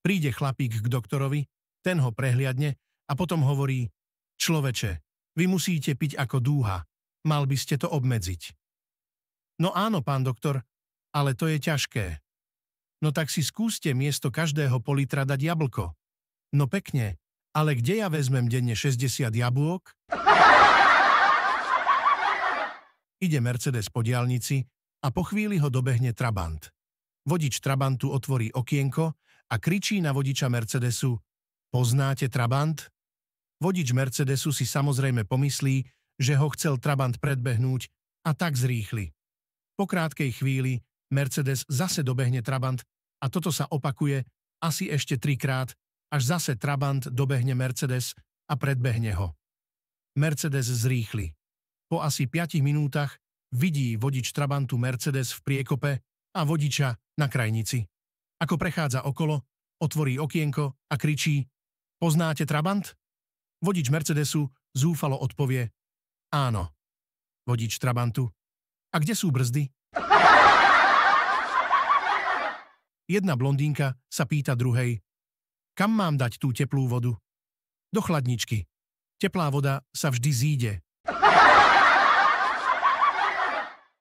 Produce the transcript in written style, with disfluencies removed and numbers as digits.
Príde chlapík k doktorovi, ten ho prehliadne a potom hovorí: Človeče, vy musíte piť ako dúha, mal by ste to obmedziť. No áno, pán doktor, ale to je ťažké. No tak si skúste miesto každého politra dať jablko. No pekne, ale kde ja vezmem denne 60 jablôk? Ide Mercedes po diaľnici a po chvíli ho dobehne Trabant. Vodič Trabantu otvorí okienko a kričí na vodiča Mercedesu: Poznáte Trabant? Vodič Mercedesu si samozrejme pomyslí, že ho chcel Trabant predbehnúť a tak zrýchli. Po krátkej chvíli Mercedes zase dobehne Trabant a toto sa opakuje asi ešte 3-krát, až zase Trabant dobehne Mercedes a predbehne ho. Mercedes zrýchli. Po asi 5 minútach vidí vodič Trabantu Mercedes v priekope a vodiča na krajnici. Ako prechádza okolo, otvorí okienko a kričí: Poznáte Trabant? Vodič Mercedesu zúfalo odpovie: Áno. Vodič Trabantu: A kde sú brzdy? Jedna blondínka sa pýta druhej: Kam mám dať tú teplú vodu? Do chladničky. Teplá voda sa vždy zíde.